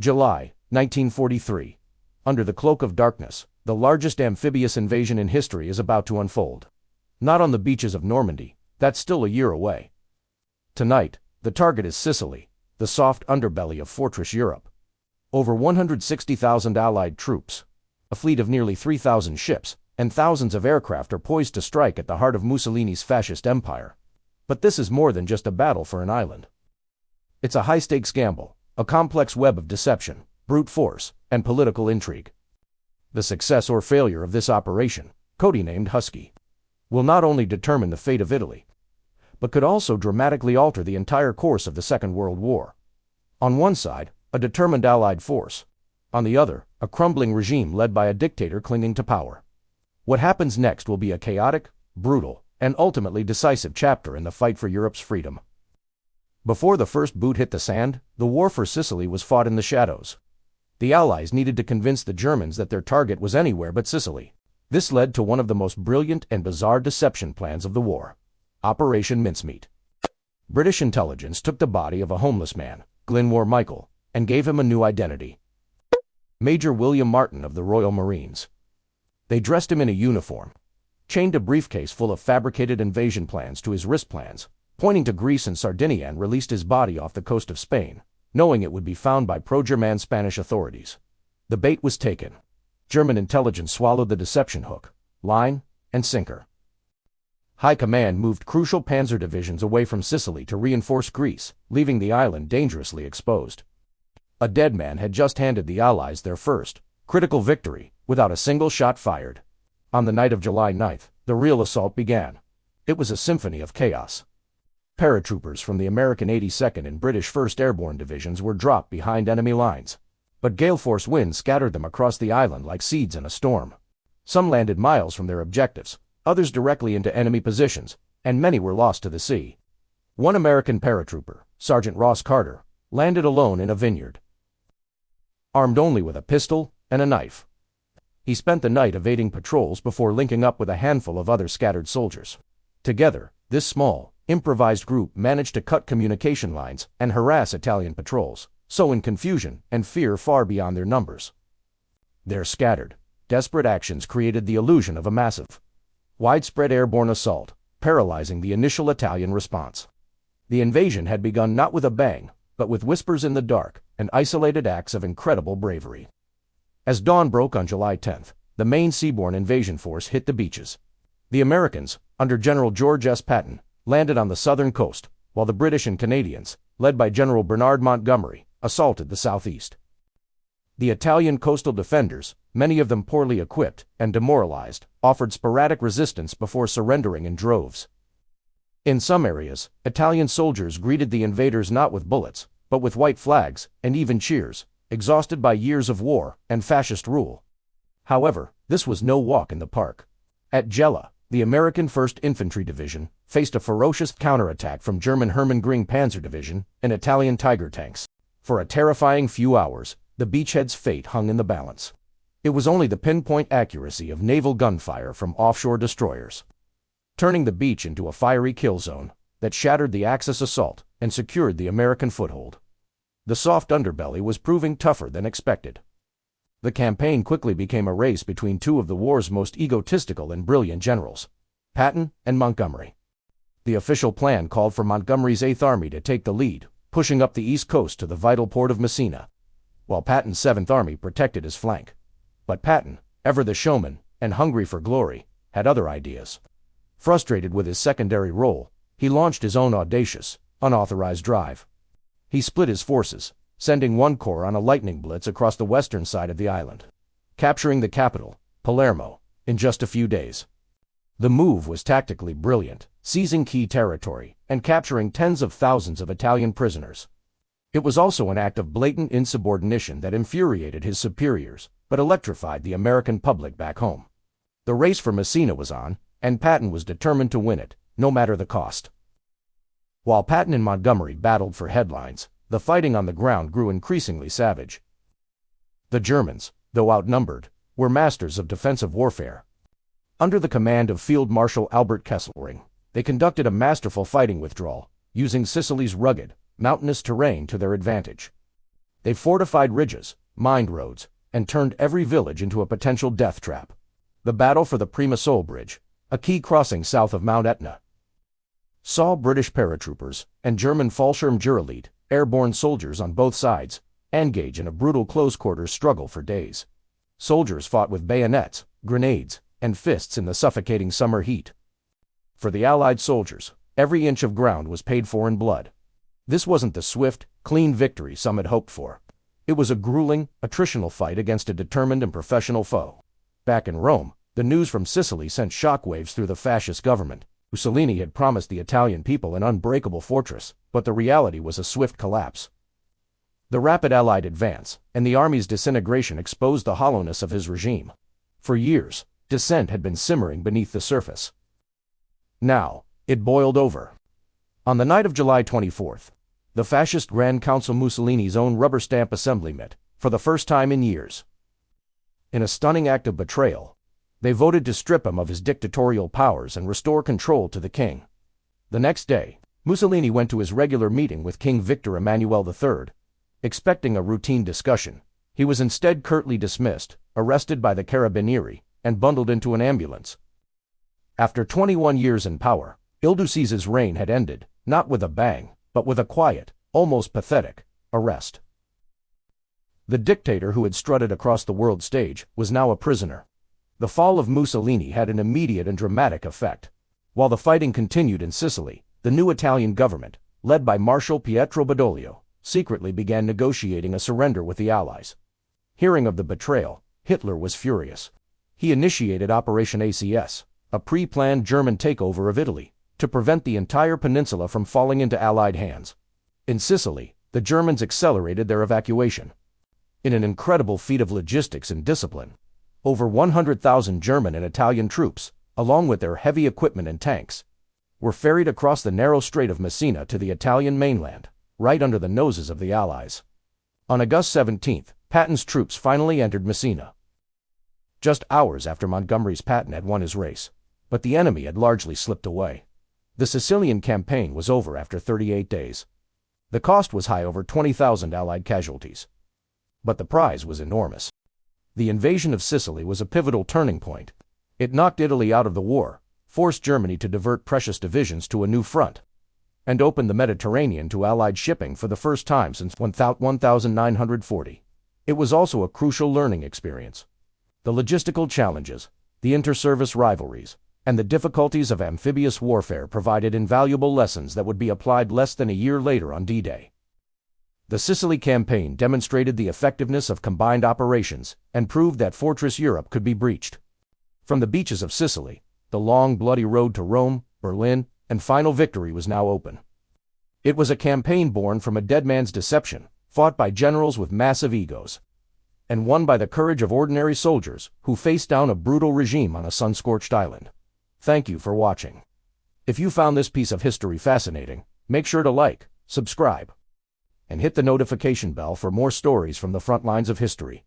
July 1943. Under the cloak of darkness, the largest amphibious invasion in history is about to unfold. Not on the beaches of Normandy, that's still a year away. Tonight, the target is Sicily, the soft underbelly of Fortress Europe. Over 160,000 Allied troops, a fleet of nearly 3,000 ships, and thousands of aircraft are poised to strike at the heart of Mussolini's fascist empire. But this is more than just a battle for an island. It's a high-stakes gamble, a complex web of deception, brute force, and political intrigue. The success or failure of this operation, codenamed Husky, will not only determine the fate of Italy, but could also dramatically alter the entire course of the Second World War. On one side, a determined Allied force. On the other, a crumbling regime led by a dictator clinging to power. What happens next will be a chaotic, brutal, and ultimately decisive chapter in the fight for Europe's freedom. Before the first boot hit the sand, the war for Sicily was fought in the shadows. The Allies needed to convince the Germans that their target was anywhere but Sicily. This led to one of the most brilliant and bizarre deception plans of the war: Operation Mincemeat. British intelligence took the body of a homeless man, Glenmore Michael, and gave him a new identity: Major William Martin of the Royal Marines. They dressed him in a uniform, chained a briefcase full of fabricated invasion plans to his wrist plans, pointing to Greece and Sardinia, and released his body off the coast of Spain, knowing it would be found by pro-German Spanish authorities. The bait was taken. German intelligence swallowed the deception hook, line, and sinker. High Command moved crucial panzer divisions away from Sicily to reinforce Greece, leaving the island dangerously exposed. A dead man had just handed the Allies their first, critical victory, without a single shot fired. On the night of July 9th, the real assault began. It was a symphony of chaos. Paratroopers from the American 82nd and British 1st Airborne Divisions were dropped behind enemy lines, but gale-force winds scattered them across the island like seeds in a storm. Some landed miles from their objectives, others directly into enemy positions, and many were lost to the sea. One American paratrooper, Sergeant Ross Carter, landed alone in a vineyard, armed only with a pistol and a knife. He spent the night evading patrols before linking up with a handful of other scattered soldiers. Together, this small, improvised group managed to cut communication lines and harass Italian patrols, sowing confusion and fear far beyond their numbers. Their scattered, desperate actions created the illusion of a massive, widespread airborne assault, paralyzing the initial Italian response. The invasion had begun not with a bang, but with whispers in the dark and isolated acts of incredible bravery. As dawn broke on July 10th, the main seaborne invasion force hit the beaches. The Americans, under General George S. Patton, landed on the southern coast, while the British and Canadians, led by General Bernard Montgomery, assaulted the southeast. The Italian coastal defenders, many of them poorly equipped and demoralized, offered sporadic resistance before surrendering in droves. In some areas, Italian soldiers greeted the invaders not with bullets, but with white flags and even cheers, exhausted by years of war and fascist rule. However, this was no walk in the park. At Gela, the American 1st Infantry Division faced a ferocious counterattack from German Hermann Göring Panzer Division and Italian Tiger tanks. For a terrifying few hours, the beachhead's fate hung in the balance. It was only the pinpoint accuracy of naval gunfire from offshore destroyers, turning the beach into a fiery kill zone, that shattered the Axis assault and secured the American foothold. The soft underbelly was proving tougher than expected. The campaign quickly became a race between two of the war's most egotistical and brilliant generals, Patton and Montgomery. The official plan called for Montgomery's 8th Army to take the lead, pushing up the east coast to the vital port of Messina, while Patton's 7th Army protected his flank. But Patton, ever the showman and hungry for glory, had other ideas. Frustrated with his secondary role, he launched his own audacious, unauthorized drive. He split his forces, sending one corps on a lightning blitz across the western side of the island, capturing the capital, Palermo, in just a few days. The move was tactically brilliant, seizing key territory and capturing tens of thousands of Italian prisoners. It was also an act of blatant insubordination that infuriated his superiors, but electrified the American public back home. The race for Messina was on, and Patton was determined to win it, no matter the cost. While Patton and Montgomery battled for headlines, the fighting on the ground grew increasingly savage. The Germans, though outnumbered, were masters of defensive warfare. Under the command of Field Marshal Albert Kesselring, they conducted a masterful fighting withdrawal, using Sicily's rugged, mountainous terrain to their advantage. They fortified ridges, mined roads, and turned every village into a potential death trap. The battle for the Prima-Sole Bridge, a key crossing south of Mount Etna, saw British paratroopers and German Fallschirmjägerelite, airborne soldiers on both sides, engage in a brutal close-quarters struggle for days. Soldiers fought with bayonets, grenades, and fists in the suffocating summer heat. For the Allied soldiers, every inch of ground was paid for in blood. This wasn't the swift, clean victory some had hoped for. It was a grueling, attritional fight against a determined and professional foe. Back in Rome, the news from Sicily sent shockwaves through the fascist government. Mussolini had promised the Italian people an unbreakable fortress, but the reality was a swift collapse. The rapid Allied advance and the army's disintegration exposed the hollowness of his regime. For years, dissent had been simmering beneath the surface. Now, it boiled over. On the night of July 24th, the fascist Grand Council, Mussolini's own rubber stamp assembly, met, for the first time in years. In a stunning act of betrayal, they voted to strip him of his dictatorial powers and restore control to the king. The next day, Mussolini went to his regular meeting with King Victor Emmanuel III. Expecting a routine discussion, he was instead curtly dismissed, arrested by the Carabinieri, and bundled into an ambulance. After 21 years in power, Ilducis's reign had ended, not with a bang, but with a quiet, almost pathetic, arrest. The dictator who had strutted across the world stage was now a prisoner. The fall of Mussolini had an immediate and dramatic effect. While the fighting continued in Sicily, the new Italian government, led by Marshal Pietro Badoglio, secretly began negotiating a surrender with the Allies. Hearing of the betrayal, Hitler was furious. He initiated Operation ACS, a pre-planned German takeover of Italy, to prevent the entire peninsula from falling into Allied hands. In Sicily, the Germans accelerated their evacuation. In an incredible feat of logistics and discipline, over 100,000 German and Italian troops, along with their heavy equipment and tanks, were ferried across the narrow Strait of Messina to the Italian mainland, right under the noses of the Allies. On August 17th, Patton's troops finally entered Messina. Just hours after Montgomery's Patton had won his race, but the enemy had largely slipped away. The Sicilian campaign was over after 38 days. The cost was high, over 20,000 Allied casualties. But the prize was enormous. The invasion of Sicily was a pivotal turning point. It knocked Italy out of the war, forced Germany to divert precious divisions to a new front, and opened the Mediterranean to Allied shipping for the first time since 1940. It was also a crucial learning experience. The logistical challenges, the inter-service rivalries, and the difficulties of amphibious warfare provided invaluable lessons that would be applied less than a year later on D-Day. The Sicily campaign demonstrated the effectiveness of combined operations and proved that Fortress Europe could be breached. From the beaches of Sicily, the long, bloody road to Rome, Berlin, and final victory was now open. It was a campaign born from a dead man's deception, fought by generals with massive egos, and won by the courage of ordinary soldiers who faced down a brutal regime on a sun-scorched island. Thank you for watching. If you found this piece of history fascinating, make sure to like, subscribe, and hit the notification bell for more stories from the front lines of history.